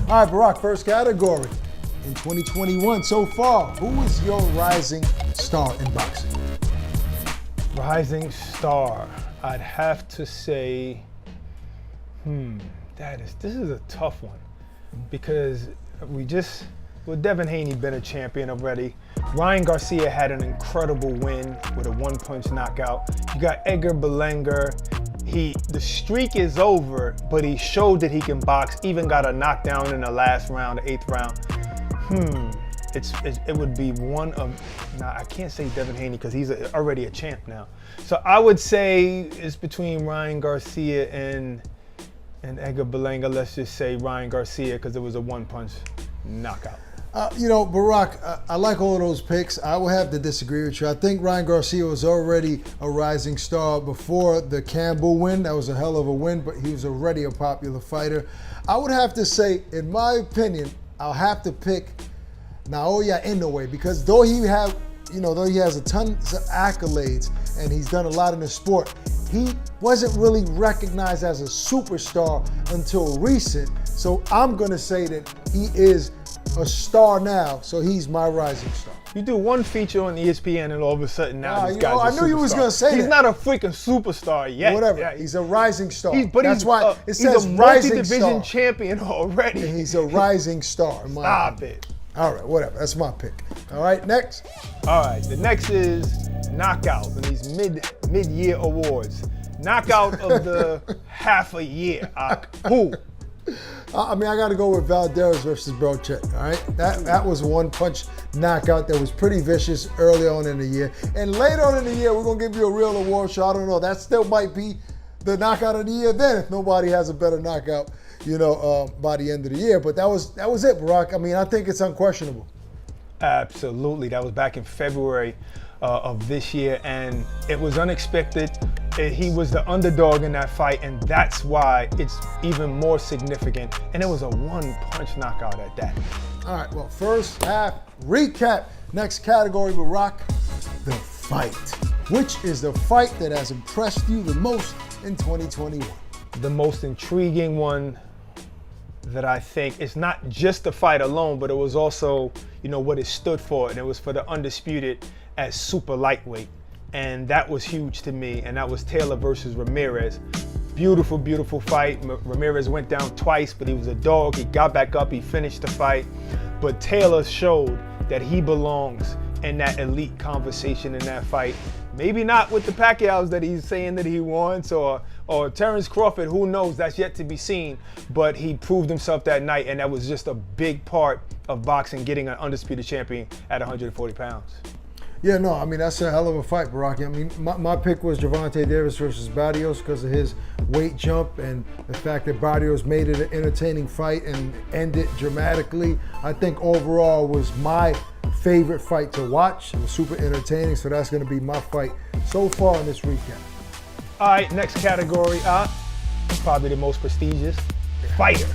All right, Barack, first category. In 2021 so far, who is your rising star in boxing? Rising star. I'd have to say, this is a tough one because Devin Haney been a champion already. Ryan Garcia had an incredible win with a one-punch knockout. You got Edgar Berlanga. The streak is over, but he showed that he can box, even got a knockdown in the last round, the 8th round. It would be one of, I can't say Devin Haney because he's already a champ now. So I would say it's between Ryan Garcia and Edgar Berlanga. Let's just say Ryan Garcia because it was a one-punch knockout. Barack, I like all of those picks. I will have to disagree with you. I think Ryan Garcia was already a rising star before the Campbell win. That was a hell of a win, but he was already a popular fighter. I would have to say, in my opinion, I'll have to pick Naoya Inoue because though he has a ton of accolades and he's done a lot in the sport, he wasn't really recognized as a superstar until recent. So I'm going to say that he is a star now, so he's my rising star. You do one feature on ESPN and all of a sudden now this guy's a I knew you was going to say he's that. not a freaking superstar yet. Whatever, Yeah, he's a rising star. That's why it says he's a rising multi-division star. champion already. And he's a rising star. Stop it. All right, whatever, that's my pick. All right, next. All right, the next is Knockout in these mid-year awards. Knockout of the half a year. Who? I got to go with Valdez versus Belchek, all right? That was a one-punch knockout that was pretty vicious early on in the year. And later on in the year, we're going to give you a real award show. I don't know. That still might be the knockout of the year then if nobody has a better knockout, by the end of the year. But that was it, Barack. I think it's unquestionable. Absolutely. That was back in February of this year, and it was unexpected. He was the underdog in that fight, and that's why it's even more significant. And it was a one-punch knockout at that. All right, well, first half recap. Next category, Barack, the fight. Which is the fight that has impressed you the most in 2021? The most intriguing one that I think is not just the fight alone, but it was also, what it stood for, and it was for the undisputed at super lightweight. And that was huge to me, and that was Taylor versus Ramirez. Beautiful, beautiful fight. Ramirez went down twice, but he was a dog. He got back up, he finished the fight. But Taylor showed that he belongs in that elite conversation in that fight. Maybe not with the Pacquiaos that he's saying that he wants, or Terrence Crawford, who knows, that's yet to be seen. But he proved himself that night, and that was just a big part of boxing, getting an undisputed champion at 140 pounds. Yeah, no, that's a hell of a fight, Barack. My pick was Gervonta Davis versus Barrios because of his weight jump and the fact that Barrios made it an entertaining fight and ended dramatically. I think overall was my favorite fight to watch. It was super entertaining, so that's going to be my fight so far in this recap. All right, next category, probably the most prestigious, fighter.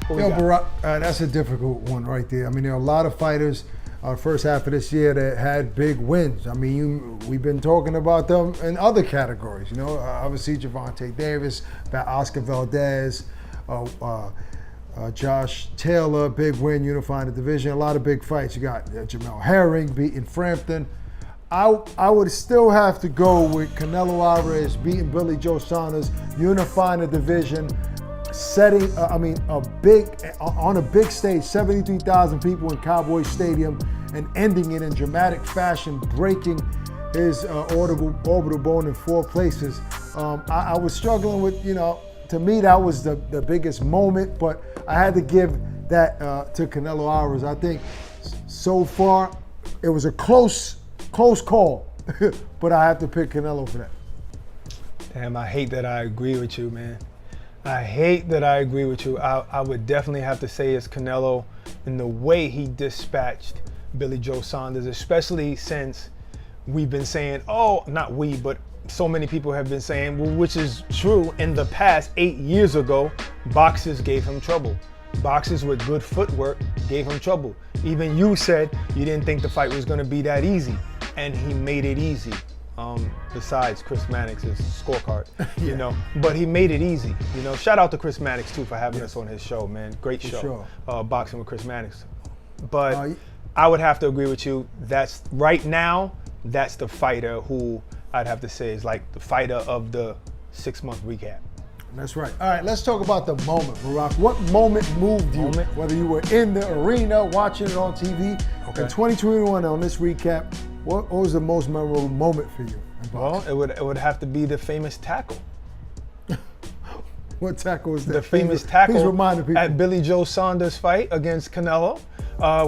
Barack, that's a difficult one right there. There are a lot of fighters first half of this year that had big wins. We've been talking about them in other categories. Obviously Gervonta Davis, Oscar Valdez, Josh Taylor, big win, unifying the division. A lot of big fights. You got Jamel Herring beating Frampton. I would still have to go with Canelo Alvarez beating Billy Joe Saunders, unifying the division, setting, on a big stage, 73,000 people in Cowboy Stadium, and ending it in dramatic fashion, breaking his orbital bone in 4 places. I was struggling with, to me that was the biggest moment, but I had to give that to Canelo Alvarez. I think so far it was a close call, but I have to pick Canelo for that. Damn, I hate that I agree with you, man. I hate that I agree with you. I would definitely have to say it's Canelo in the way he dispatched Billy Joe Saunders, especially since we've been saying, not we, but so many people have been saying, well, which is true, in the past 8 years ago, boxers gave him trouble. Boxers with good footwork gave him trouble. Even you said you didn't think the fight was going to be that easy, and he made it easy. besides Chris Mannix's scorecard, you know. But he made it easy, you know. Shout out to Chris Mannix too for having us on his show, man. Great show, sure. Boxing with Chris Mannix. But I would have to agree with you. That's right now. That's the fighter who I'd have to say is like the fighter of the 6-month recap. That's right. All right, let's talk about the moment, Barack. What moment moved you? Whether you were in the arena watching it on TV. In 2021 on this recap, what was the most memorable moment for you? Well, it would have to be the famous tackle. What tackle was that? The famous tackle please remind the people. At Billy Joe Saunders' fight against Canelo.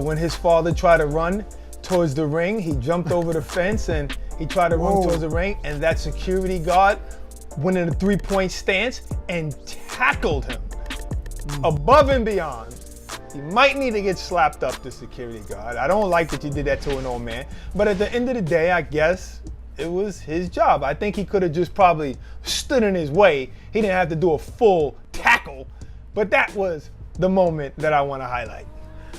When his father tried to run towards the ring, he jumped over the fence and he tried to run towards the ring, and that security guard went in a 3-point stance and tackled him above and beyond. You might need to get slapped up, the security guard. I don't like that you did that to an old man, but at the end of the day, I guess it was his job. I think he could have just probably stood in his way. He didn't have to do a full tackle, but that was the moment that I want to highlight.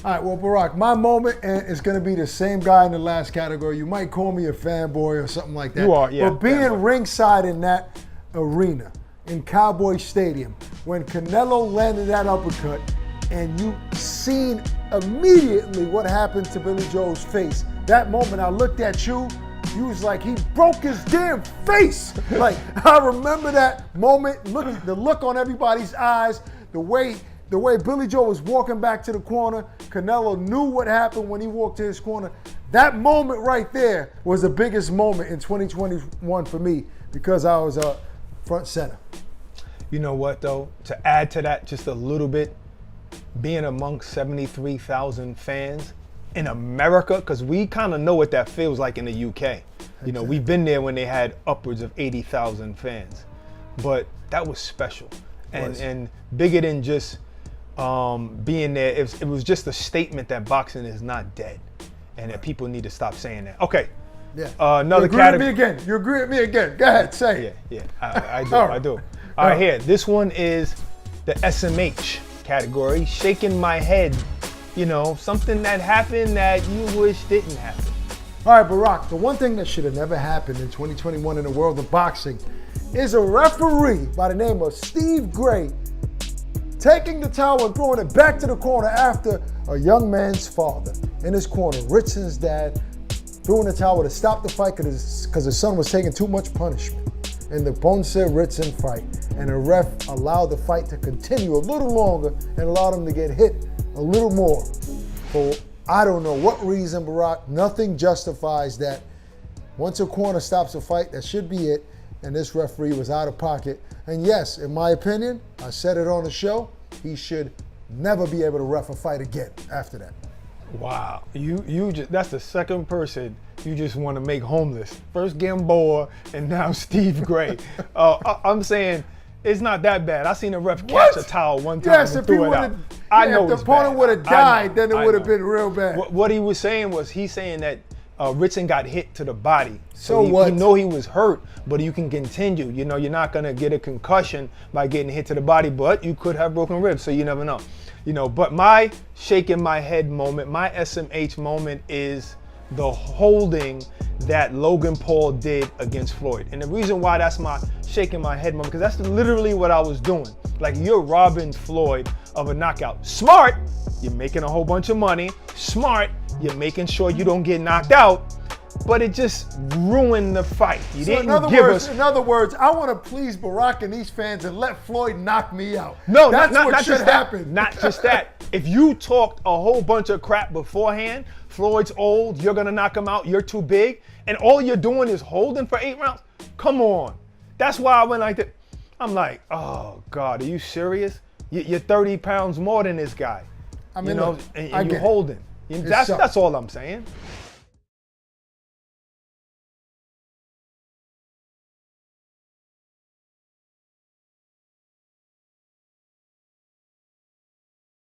All right, well, Barack, my moment is going to be the same guy in the last category. You might call me a fanboy or something like that. You are, yeah. But being ringside in that arena, in Cowboy Stadium, when Canelo landed that uppercut, and you seen immediately what happened to Billy Joe's face. That moment, I looked at you, you was like, he broke his damn face. Like, I remember that moment, the look on everybody's eyes, the way Billy Joe was walking back to the corner. Canelo knew what happened when he walked to his corner. That moment right there was the biggest moment in 2021 for me because I was front center. You know what, though? To add to that just a little bit, being amongst 73,000 fans in America, because we kind of know what that feels like in the UK. You know, we've been there when they had upwards of 80,000 fans. But that was special. And bigger than just being there, it was just a statement that boxing is not dead and that people need to stop saying that. Okay. Yeah. Another category. You agree with me again. Go ahead, say it. Yeah, I do. I do. All right, here. This one is the SMH category. Shaking my head. You know, something that happened that you wish didn't happen. All right, Barack, the one thing that should have never happened in 2021 in the world of boxing is a referee by the name of Steve Gray taking the towel and throwing it back to the corner after a young man's father in his corner, Ritson's dad, throwing the towel to stop the fight because his son was taking too much punishment in the Ponce Ritson fight. And the ref allowed the fight to continue a little longer and allowed him to get hit a little more. For I don't know what reason, Barack, nothing justifies that. Once a corner stops a fight, that should be it. And this referee was out of pocket. And yes, in my opinion, I said it on the show, he should never be able to ref a fight again after that. Wow, you just, that's the second person you just want to make homeless. First Gamboa and now Steve Gray. I'm saying it's not that bad. I seen a ref catch a towel one time and threw it out. If the opponent would have died, then it would have been real bad. What he was saying was he's saying that Ritson got hit to the body. So what? He know he was hurt, but you can continue. You know, you're not gonna get a concussion by getting hit to the body, but you could have broken ribs, so you never know. You know, but my shaking my head moment, my SMH moment is the holding that Logan Paul did against Floyd. And the reason why that's my shaking my head moment, because that's literally what I was doing. Like, you're robbing Floyd of a knockout. Smart, you're making a whole bunch of money. Smart, you're making sure you don't get knocked out. But it just ruined the fight. In other words, I want to please Barack and these fans and let Floyd knock me out. No, that's not what should happen. Not just that. If you talked a whole bunch of crap beforehand, Floyd's old, you're gonna knock him out, you're too big, and all you're doing is holding for 8 rounds, come on. That's why I went like that. I'm like, oh God, are you serious? You're 30 pounds more than this guy. I mean, you know, look, and you're holding. That's all I'm saying.